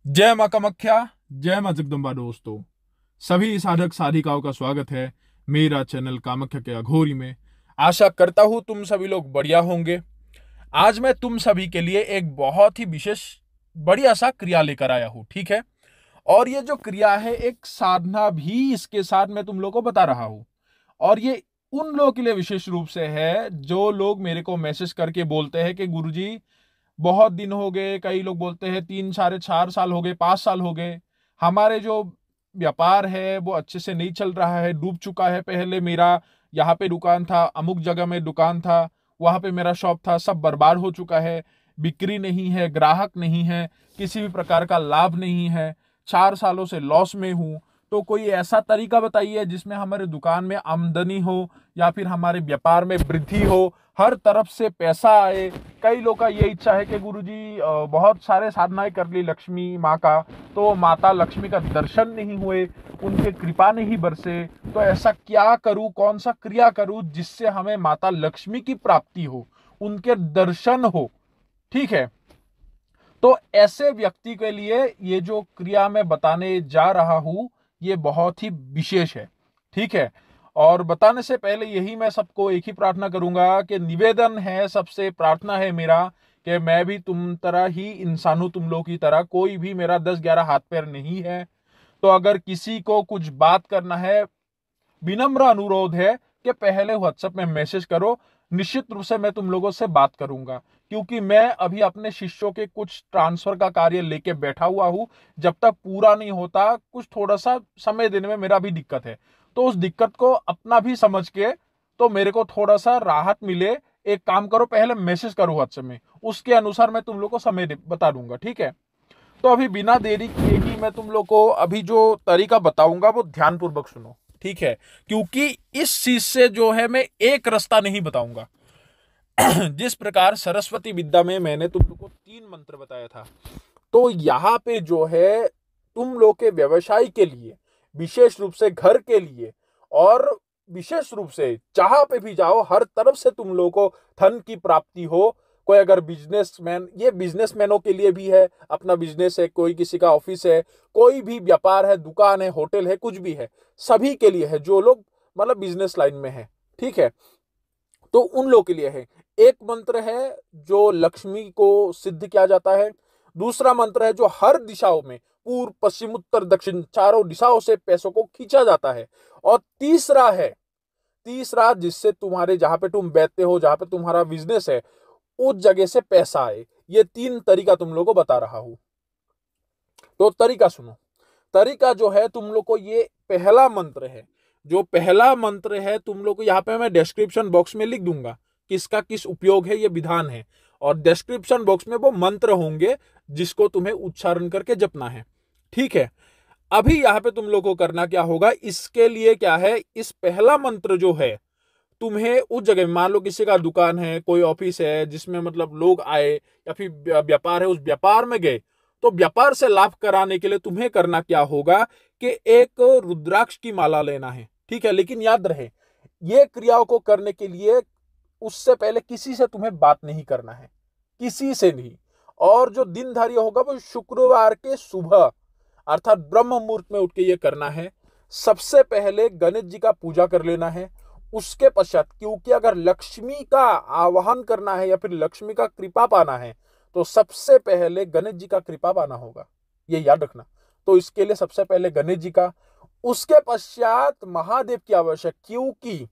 जय मां कामाख्या, जय मां जगदम्बा। दोस्तों, सभी साधक साधिकाओं का स्वागत है मेरा चैनल कामाख्या के अघोरी में। आशा करता हूं तुम सभी लोग बढ़िया होंगे। आज मैं तुम सभी के लिए एक बहुत ही विशेष बढ़िया सा क्रिया लेकर आया हूं, ठीक है। और ये जो क्रिया है, एक साधना भी इसके साथ मैं तुम लोग को बता रहा हूं। और ये उन लोगों के लिए विशेष रूप से है जो लोग मेरे को मैसेज करके बोलते हैं कि गुरुजी बहुत दिन हो गए, कई लोग बोलते हैं 3 साढ़े 4 साल हो गए, 5 साल हो गए, हमारे जो व्यापार है वो अच्छे से नहीं चल रहा है, डूब चुका है। पहले मेरा यहाँ पे दुकान था, अमुक जगह में दुकान था, वहां पे मेरा शॉप था, सब बर्बाद हो चुका है। बिक्री नहीं है, ग्राहक नहीं है, किसी भी प्रकार का लाभ नहीं है, 4 सालों से लॉस में हूं। तो कोई ऐसा तरीका बताइए जिसमें हमारे दुकान में आमदनी हो या फिर हमारे व्यापार में वृद्धि हो, हर तरफ से पैसा आए। कई लोग का ये इच्छा है कि गुरुजी बहुत सारे साधनाएं कर ली लक्ष्मी माँ का, तो माता लक्ष्मी का दर्शन नहीं हुए, उनके कृपा नहीं बरसे। तो ऐसा क्या करूं, कौन सा क्रिया करूं जिससे हमें माता लक्ष्मी की प्राप्ति हो, उनके दर्शन हो, ठीक है। तो ऐसे व्यक्ति के लिए ये जो क्रिया मैं बताने जा रहा हूं, ये बहुत ही विशेष है, ठीक है। और बताने से पहले यही मैं सबको एक ही प्रार्थना करूंगा कि निवेदन है, सबसे प्रार्थना है मेरा कि मैं भी तुम तरह ही इंसान हूं, तुम लोग की तरह, कोई भी मेरा 10-11 हाथ पैर नहीं है। तो अगर किसी को कुछ बात करना है, विनम्र अनुरोध है कि पहले व्हाट्सएप में मैसेज करो। निश्चित रूप से मैं तुम लोगों से बात करूंगा, क्योंकि मैं अभी अपने शिष्यों के कुछ ट्रांसफर का कार्य लेके बैठा हुआ हूं। जब तक पूरा नहीं होता, कुछ थोड़ा सा समय देने में मेरा भी दिक्कत है। तो उस दिक्कत को अपना भी समझ के, तो मेरे को थोड़ा सा राहत मिले, एक काम करो, पहले मैसेज करो व्हाट्सएप में, उसके अनुसार मैं तुम लोग को समय बता दूंगा, ठीक है। तो अभी बिना देरी किए ही मैं तुम लोग को अभी जो तरीका बताऊंगा वो ध्यानपूर्वक सुनो, ठीक है। क्योंकि इस चीज से जो है मैं एक रास्ता नहीं बताऊंगा। जिस प्रकार सरस्वती विद्या में मैंने तुम लोग को 3 मंत्र बताया था, तो यहाँ पे जो है तुम लोग के व्यवसाय के लिए, विशेष रूप से घर के लिए, और विशेष रूप से जहां पे भी जाओ हर तरफ से तुम लोग को धन की प्राप्ति हो। कोई अगर बिजनेसमैन, ये बिजनेसमैनों के लिए भी है, अपना बिजनेस है, कोई किसी का ऑफिस है, कोई भी व्यापार है, दुकान है, होटल है, कुछ भी है, सभी के लिए है जो लोग मतलब बिजनेस लाइन में है, ठीक है। तो उन लोगों के लिए है। एक मंत्र है जो लक्ष्मी को सिद्ध किया जाता है। दूसरा मंत्र है जो हर दिशाओं में, पूर्व पश्चिम उत्तर दक्षिण चारों दिशाओं से पैसों को खींचा जाता है। और तीसरा जिससे तुम्हारे जहां पे तुम बैठते हो, जहां पे तुम्हारा बिजनेस है, उस जगह से पैसा आए। ये 3 तरीका तुम लोगों को बता रहा हूं। तो तरीका सुनो। तरीका जो है तुम लोग को, ये पहला मंत्र है। जो पहला मंत्र है तुम लोग को, यहाँ पे मैं डिस्क्रिप्शन बॉक्स में लिख दूंगा किसका किस उपयोग है, ये विधान है। और डिस्क्रिप्शन बॉक्स में वो मंत्र होंगे जिसको तुम्हें उच्चारण करके जपना है, ठीक है। अभी यहाँ पे तुम लोग को करना क्या होगा, इसके लिए क्या है, इस पहला मंत्र जो है तुम्हें उस जगह में, मान लो किसी का दुकान है, कोई ऑफिस है जिसमें मतलब लोग आए, या फिर व्यापार है, उस व्यापार में गए, तो व्यापार से लाभ कराने के लिए तुम्हें करना क्या होगा कि एक रुद्राक्ष की माला लेना है, ठीक है। लेकिन याद रहे, ये क्रियाओं को करने के लिए उससे पहले किसी से तुम्हें बात नहीं करना है, किसी से नहीं। और जो दिन धार्य होगा वो शुक्रवार के सुबह अर्थात ब्रह्म मुहूर्त में उठ के ये करना है। सबसे पहले गणेश जी का पूजा कर लेना है। उसके पश्चात, क्योंकि अगर लक्ष्मी का आवाहन करना है या फिर लक्ष्मी का कृपा पाना है, तो सबसे पहले गणेश जी का कृपा पाना होगा, ये याद रखना। तो इसके लिए सबसे पहले गणेश जी का, उसके पश्चात महादेव की आवश्यक, क्योंकि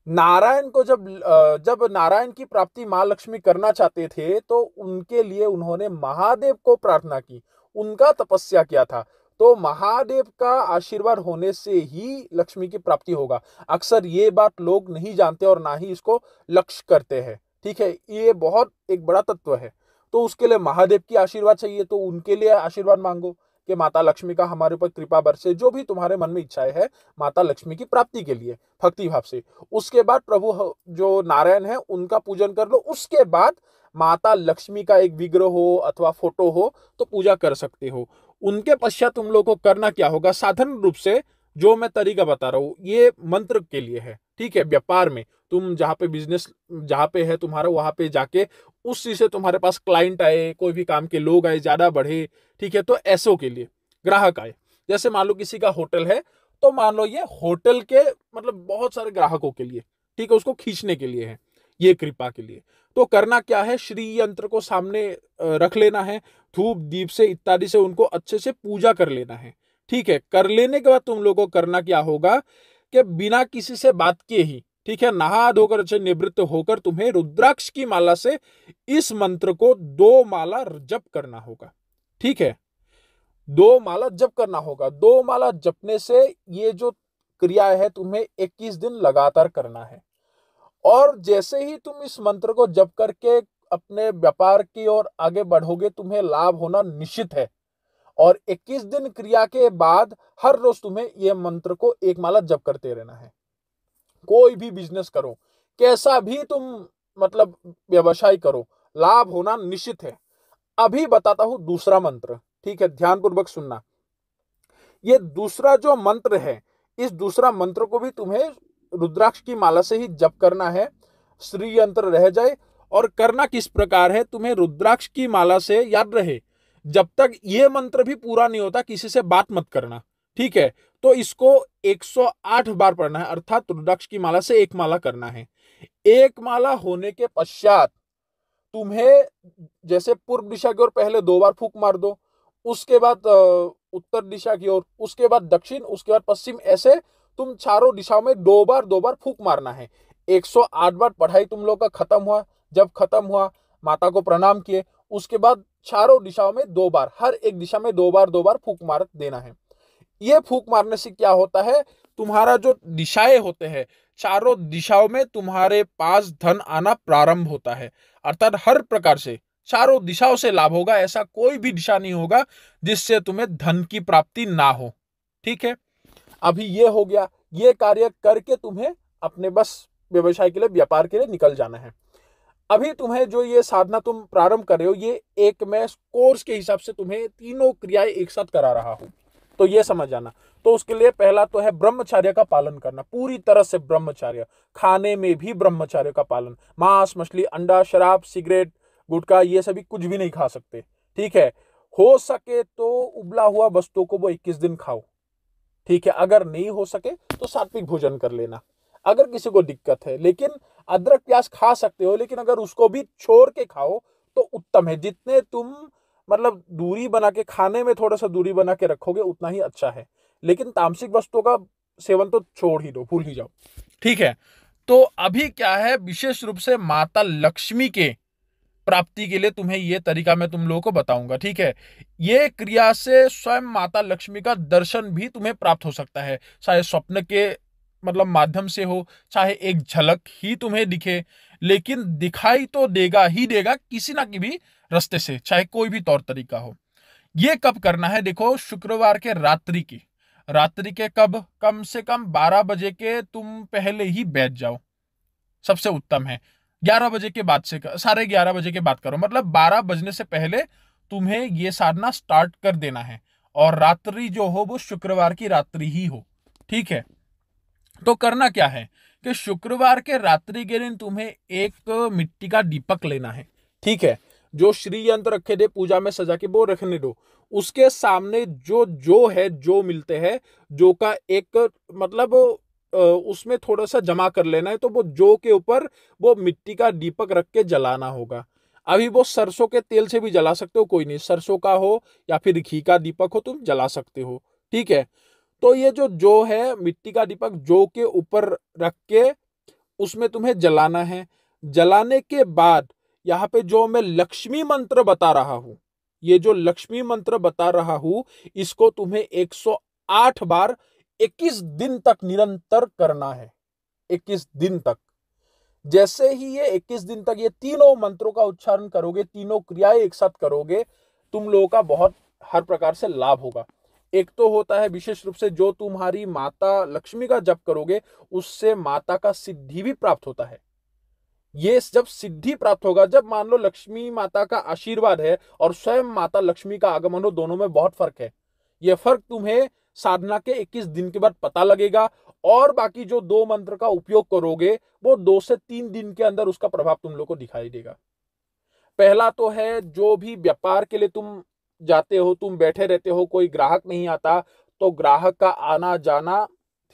नारायण को जब नारायण की प्राप्ति मां लक्ष्मी करना चाहते थे, तो उनके लिए उन्होंने महादेव को प्रार्थना की, उनका तपस्या किया था। तो महादेव का आशीर्वाद होने से ही लक्ष्मी की प्राप्ति होगा। अक्सर ये बात लोग नहीं जानते और ना ही इसको लक्ष्य करते हैं, ठीक है। ये बहुत एक बड़ा तत्व है। तो उसके लिए महादेव की आशीर्वाद चाहिए, तो उनके लिए आशीर्वाद मांगो कि माता लक्ष्मी का हमारे ऊपर कृपा बरसे, जो भी तुम्हारे मन में इच्छाएं है माता लक्ष्मी की प्राप्ति के लिए, भक्ति भाव से। उसके बाद प्रभु जो नारायण है उनका पूजन कर लो। उसके बाद माता लक्ष्मी का एक विग्रह हो अथवा फोटो हो तो पूजा कर सकते हो। उनके पश्चात तुम लोग को करना क्या होगा, साधारण रूप से जो मैं तरीका बता रहा हूं ये मंत्र के लिए है, ठीक है, व्यापार में। तुम जहाँ पे बिजनेस जहाँ पे है तुम्हारा वहां पे जाके उस चीज से तुम्हारे पास क्लाइंट आए, कोई भी काम के लोग आए, ज्यादा बढ़े, ठीक है, तो ऐसों के लिए ग्राहक आए। जैसे मान लो किसी का होटल है, तो मान लो ये होटल के मतलब बहुत सारे ग्राहकों के लिए, ठीक है, उसको खींचने के लिए है, ये कृपा के लिए। तो करना क्या है, श्री यंत्र को सामने रख लेना है, धूप दीप से इत्यादि से उनको अच्छे से पूजा कर लेना है, ठीक है। कर लेने के बाद तुम लोगों को करना क्या होगा कि बिना किसी से बात किए ही, ठीक है, नहा धोकर अच्छे निवृत्त होकर तुम्हें रुद्राक्ष की माला से इस मंत्र को 2 माला जप करना होगा, ठीक है। 2 माला जप करना होगा। 2 माला जपने से ये जो क्रिया है तुम्हें 21 दिन लगातार करना है। और जैसे ही तुम इस मंत्र को जप करके अपने व्यापार की ओर आगे बढ़ोगे, तुम्हें लाभ होना निश्चित है। और 21 दिन क्रिया के बाद हर रोज तुम्हें यह मंत्र को 1 माला जप करते रहना है। कोई भी बिजनेस करो, कैसा भी तुम मतलब व्यवसाय करो, लाभ होना निश्चित है। अभी बताता हूं दूसरा मंत्र, ठीक है, ध्यानपूर्वक सुनना। ये दूसरा जो मंत्र है, इस दूसरा मंत्र को भी तुम्हें रुद्राक्ष की माला से ही जप करना है, श्री यंत्र रह जाए। और करना किस प्रकार है, तुम्हें रुद्राक्ष की माला से याद रहे, जब तक ये मंत्र भी पूरा नहीं होता किसी से बात मत करना, ठीक है। तो इसको 108 बार पढ़ना है, अर्थात रुद्राक्ष की माला से 1 माला करना है। 1 माला होने के पश्चात तुम्हें जैसे पूर्व दिशा की ओर पहले 2 बार फूंक मार दो, उसके बाद उत्तर दिशा की ओर, उसके बाद दक्षिण, उसके बाद पश्चिम, ऐसे तुम चारों दिशाओं में 2 बार फूंक मारना है। 108 बार पढ़ाई तुम लोग का खत्म हुआ। जब खत्म हुआ, माता को प्रणाम किए, उसके बाद चारों दिशाओं में 2 बार, हर एक दिशा में 2 बार फूंक मार देना है। ये फूंक मारने से क्या होता है, तुम्हारा जो दिशाएं होते हैं, चारों दिशाओं में तुम्हारे पास धन आना प्रारंभ होता है। अर्थात हर प्रकार से चारों दिशाओं से लाभ होगा। ऐसा कोई भी दिशा नहीं होगा जिससे तुम्हें धन की प्राप्ति ना हो, ठीक है। अभी ये हो गया, ये कार्य करके तुम्हें अपने बस व्यवसाय के लिए, व्यापार के लिए निकल जाना है। अभी तुम्हें जो ये साधना तुम प्रारंभ कर रहे हो, ये एक मैं कोर्स के हिसाब से तुम्हें तीनों क्रियाएं एक साथ करा रहा हूं, तो ये समझ जाना। तो उसके लिए पहला तो है ब्रह्मचर्य का पालन करना, पूरी तरह से ब्रह्मचर्य। खाने में भी ब्रह्मचर्य का पालन, मांस मछली अंडा शराब सिगरेट गुटखा ये सभी कुछ भी नहीं खा सकते, ठीक है। हो सके तो उबला हुआ वस्तुओं को वो 21 दिन खाओ, ठीक है। अगर नहीं हो सके तो सात्विक भोजन कर लेना, अगर किसी को दिक्कत है। लेकिन अदरक प्याज खा सकते हो, लेकिन अगर उसको भी छोड़ के खाओ तो उत्तम है। जितने तुम मतलब दूरी बना के, खाने में थोड़ा सा दूरी बना के रखोगे उतना ही अच्छा है। लेकिन तामसिक वस्तुओं का सेवन तो छोड़ ही दो, भूल ही जाओ, ठीक है। तो अभी क्या है, विशेष रूप से माता लक्ष्मी के प्राप्ति के लिए तुम्हें यह तरीका मैं तुम लोगों को बताऊंगा, ठीक है। ये क्रिया से स्वयं माता लक्ष्मी का दर्शन भी तुम्हें प्राप्त हो सकता है, चाहे स्वप्न के मतलब माध्यम से हो, चाहे एक झलक ही तुम्हें दिखे, लेकिन दिखाई तो देगा ही देगा किसी ना किसी भी रास्ते से, चाहे कोई भी तौर तरीका हो। ये कब करना है, देखो शुक्रवार के रात्रि के कब, कम से कम 12 बजे के तुम पहले ही बैठ जाओ, सबसे उत्तम है। 11 बजे के बाद से, 11:30 बजे के बाद करो, मतलब 12 बजने से पहले तुम्हें ये साधना स्टार्ट कर देना है। और रात्रि जो हो वो शुक्रवार की रात्रि ही हो, ठीक है। तो करना क्या है कि शुक्रवार के रात्रि के दिन तुम्हें एक मिट्टी का दीपक लेना है, ठीक है। जो श्री यंत्र रखे थे पूजा में सजा के वो रखने दो, उसके सामने जो मिलते हैं, जो का एक मतलब उसमें थोड़ा सा जमा कर लेना है। तो वो जो के ऊपर वो मिट्टी का दीपक रख के जलाना होगा। अभी वो सरसों के तेल से भी जला सकते हो, कोई नहीं, सरसों का हो या फिर घी का दीपक हो तुम जला सकते हो, ठीक है। तो ये जो है मिट्टी का दीपक जो के ऊपर रख के उसमें तुम्हें जलाना है। जलाने के बाद यहाँ पे जो मैं लक्ष्मी मंत्र बता रहा हूं, ये जो लक्ष्मी मंत्र बता रहा हूं, इसको तुम्हें 108 बार 21 दिन तक निरंतर करना है, 21 दिन तक। जैसे ही ये 21 दिन तक ये तीनों मंत्रों का उच्चारण करोगे, तीनों क्रियाएं एक साथ करोगे, तुम लोगों का बहुत हर प्रकार से लाभ होगा। एक तो होता है विशेष रूप से जो तुम्हारी माता लक्ष्मी का जप करोगे उससे माता का सिद्धि भी प्राप्त होता है। ये जब सिद्धि प्राप्त होगा, जब मान लो लक्ष्मी माता का आशीर्वाद है और स्वयं माता लक्ष्मी का आगमन हो, दोनों में बहुत फर्क है। यह फर्क तुम्हें साधना के 21 दिन के बाद पता लगेगा और बाकी जो 2 मंत्र का उपयोग करोगे वो 2 से 3 दिन के अंदर उसका प्रभाव तुम लोग को दिखाई देगा। पहला तो है, जो भी व्यापार के लिए तुम जाते हो, तुम बैठे रहते हो, कोई ग्राहक नहीं आता, तो ग्राहक का आना जाना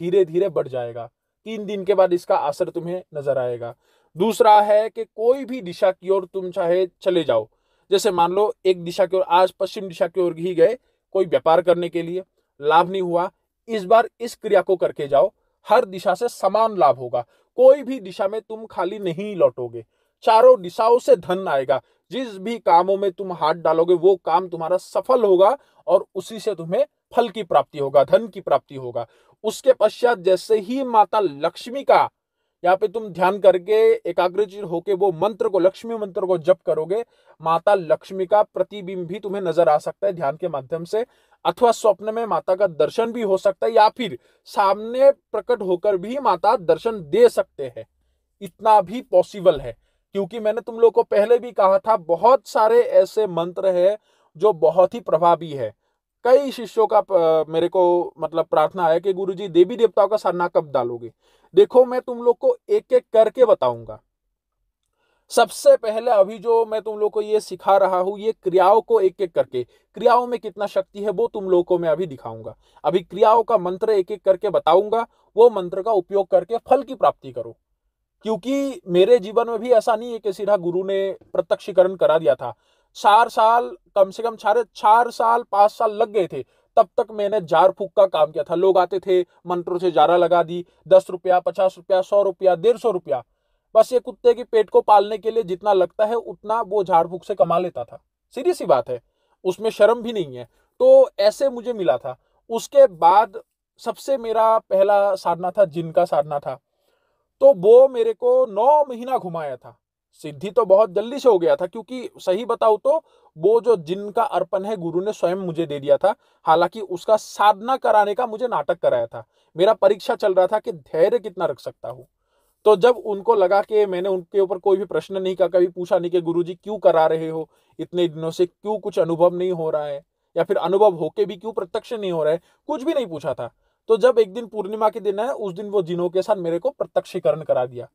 धीरे धीरे बढ़ जाएगा। 3 दिन के बाद इसका असर तुम्हें नजर आएगा। दूसरा है कि कोई भी दिशा की ओर तुम चाहे चले जाओ, जैसे मान लो एक दिशा की ओर, आज पश्चिम दिशा की ओर ही गए कोई व्यापार करने के लिए, लाभ नहीं हुआ, इस बार इस क्रिया को करके जाओ, हर दिशा से समान लाभ होगा। कोई भी दिशा में तुम खाली नहीं लौटोगे, चारों दिशाओं से धन आएगा। जिस भी कामों में तुम हाथ डालोगे वो काम तुम्हारा सफल होगा और उसी से तुम्हें फल की प्राप्ति होगा, धन की प्राप्ति होगा। उसके पश्चात जैसे ही माता लक्ष्मी का यहाँ पे तुम ध्यान करके एकाग्रचित होके वो मंत्र को, लक्ष्मी मंत्र को जप करोगे, माता लक्ष्मी का प्रतिबिंब भी तुम्हें नजर आ सकता है ध्यान के माध्यम से, अथवा स्वप्न में माता का दर्शन भी हो सकता है, या फिर सामने प्रकट होकर भी माता दर्शन दे सकते हैं। इतना भी पॉसिबल है, क्योंकि मैंने तुम लोग को पहले भी कहा था, बहुत सारे ऐसे मंत्र है जो बहुत ही प्रभावी है। कई शिष्यों का मेरे को मतलब प्रार्थना है कि गुरुजी देवी देवताओं का साधना कब डालोगे। देखो मैं तुम लोग को एक एक करके बताऊंगा। सबसे पहले अभी जो मैं तुम लोग को ये सिखा रहा हूं, ये क्रियाओं को एक एक करके, क्रियाओं में कितना शक्ति है वो तुम लोग को मैं अभी दिखाऊंगा। अभी क्रियाओं का मंत्र एक एक करके बताऊंगा, वो मंत्र का उपयोग करके फल की प्राप्ति करो। क्योंकि मेरे जीवन में भी ऐसा नहीं है कि सीधा गुरु ने प्रत्यक्षीकरण करा दिया था। 4 साल, कम से कम 4 साल 5 साल लग गए थे, तब तक मैंने जार फूक का काम किया था। लोग आते थे, मंत्रों से जारा लगा दी, 10 रुपया, 50 रुपया, 100 रुपया, 150 रुपया, बस ये कुत्ते के पेट को पालने के लिए जितना लगता है उतना वो झाड़ फूक से कमा लेता था। सीधी सी बात है, उसमें शर्म भी नहीं है। तो ऐसे मुझे मिला था। उसके बाद सबसे मेरा पहला साधना था, जिनका साधना था, तो वो मेरे को 9 महीना घुमाया था। सिद्धि तो बहुत जल्दी से हो गया था, क्योंकि सही बताऊं तो वो जो जिनका अर्पण है गुरु ने स्वयं मुझे दे दिया था। हालांकि उसका साधना कराने का मुझे नाटक कराया था। मेरा परीक्षा चल रहा था कि धैर्य कितना रख सकता हूं। तो जब उनको लगा कि मैंने उनके ऊपर कोई भी प्रश्न नहीं किया, कभी पूछा नहीं कि गुरुजी क्यों करा रहे हो, इतने दिनों से क्यों कुछ अनुभव नहीं हो रहा है, या फिर अनुभव होके भी क्यों प्रत्यक्ष नहीं हो रहा है, कुछ भी नहीं पूछा था। तो जब एक दिन पूर्णिमा के दिन है, उस दिन वो जिनों के साथ मेरे को प्रत्यक्षीकरण करा दिया।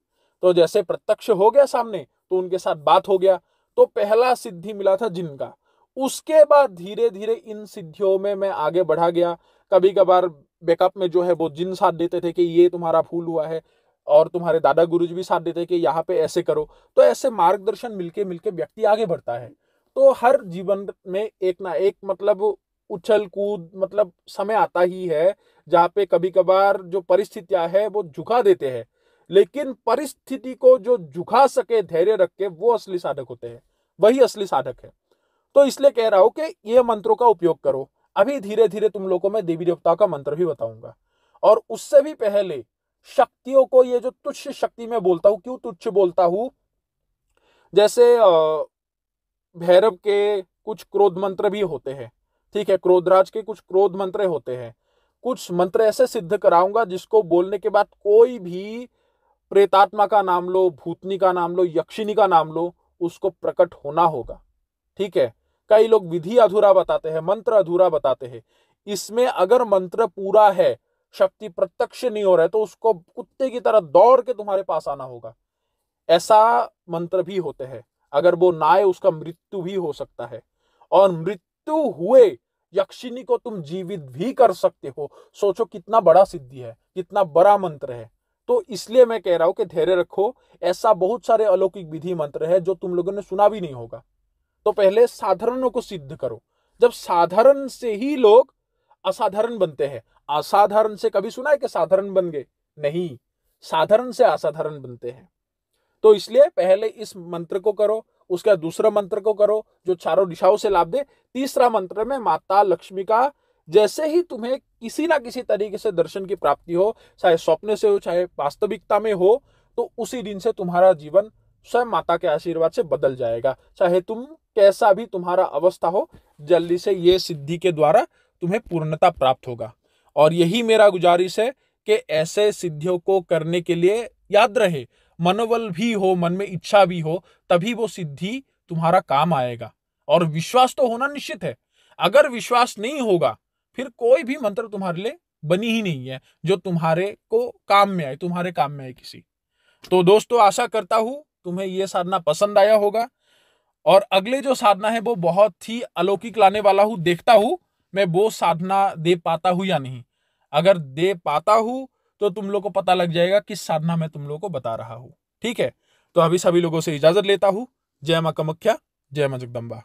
तो जैसे प्रत्यक्ष हो गया सामने, तो उनके साथ बात हो गया। तो पहला सिद्धि मिला था जिनका। उसके बाद धीरे धीरे इन सिद्धियों में मैं आगे बढ़ा गया। कभी कभार बैकअप में जो है वो जिन साथ देते थे कि ये तुम्हारा फूल हुआ है, और तुम्हारे दादा गुरुजी भी साथ देते कि यहाँ पे ऐसे करो। तो ऐसे मार्गदर्शन मिलके मिलके व्यक्ति आगे बढ़ता है। तो हर जीवन में एक ना एक मतलब उछल कूद मतलब समय आता ही है, जहाँ पे कभी कभार जो परिस्थितियां है वो झुका देते हैं, लेकिन परिस्थिति को जो झुका सके धैर्य रख के, वो असली साधक होते हैं, वही असली साधक है। तो इसलिए कह रहा हूं कि ये मंत्रों का उपयोग करो। अभी धीरे धीरे तुम लोगों को मैं देवी देवताओं का मंत्र भी बताऊंगा। और उससे भी पहले शक्तियों को, ये जो तुच्छ शक्ति मैं बोलता हूं, क्यों तुच्छ बोलता हूं, जैसे भैरव के कुछ क्रोध मंत्र भी होते हैं, ठीक है, क्रोधराज के कुछ क्रोध मंत्र होते हैं। कुछ मंत्र ऐसे सिद्ध कराऊंगा जिसको बोलने के बाद कोई भी प्रेतात्मा का नाम लो, भूतनी का नाम लो, यक्षिणी का नाम लो, उसको प्रकट होना होगा। ठीक है। कई लोग विधि अधूरा बताते हैं, मंत्र अधूरा बताते हैं। इसमें अगर मंत्र पूरा है, शक्ति प्रत्यक्ष नहीं हो रहा है, तो उसको कुत्ते की तरह दौड़ के तुम्हारे पास आना होगा। ऐसा मंत्र भी होते हैं। अगर वो ना आए, उसका मृत्यु भी हो सकता है, और मृत्यु हुए यक्षिणी को तुम जीवित भी कर सकते हो। सोचो कितना बड़ा सिद्धि है, कितना बड़ा मंत्र है। तो इसलिए मैं कह रहा हूं कि धैर्य रखो। ऐसा बहुत सारे अलौकिक विधि मंत्र है जो तुम लोगों ने सुना भी नहीं होगा। तो पहले साधारणों को सिद्ध करो। जब साधारण से ही लोग असाधारण बनते हैं। असाधारण से कभी सुना है कि साधारण बन गए? नहीं, साधारण से असाधारण बनते हैं। तो इसलिए पहले इस मंत्र को करो, उसके बाद दूसरा मंत्र को करो जो चारों दिशाओं से लाभ दे। तीसरा मंत्र में माता लक्ष्मी का जैसे ही तुम्हें किसी ना किसी तरीके से दर्शन की प्राप्ति हो, चाहे स्वप्न से हो चाहे वास्तविकता में हो, तो उसी दिन से तुम्हारा जीवन स्वयं माता के आशीर्वाद से बदल जाएगा। चाहे तुम कैसा भी तुम्हारा अवस्था हो, जल्दी से ये सिद्धि के द्वारा तुम्हें पूर्णता प्राप्त होगा। और यही मेरा गुजारिश है कि ऐसे सिद्धियों को करने के लिए याद रहे, मनोबल भी हो, मन में इच्छा भी हो, तभी वो सिद्धि तुम्हारा काम आएगा। और विश्वास तो होना निश्चित है। अगर विश्वास नहीं होगा, फिर कोई भी मंत्र तुम्हारे लिए बनी ही नहीं है जो तुम्हारे को काम में आए, तुम्हारे काम में आए किसी। तो दोस्तों आशा करता हूं तुम्हें ये साधना पसंद आया होगा, और अगले जो साधना है वो बहुत ही अलौकिक लाने वाला हूं। देखता हूं मैं वो साधना दे पाता हूं या नहीं। अगर दे पाता हूं तो तुम लोग को पता लग जाएगा किस साधना मैं तुम लोग को बता रहा हूं। ठीक है, तो अभी सभी लोगों से इजाजत लेता हूं। जय मां कामाख्या, जय मां जगदम्बा।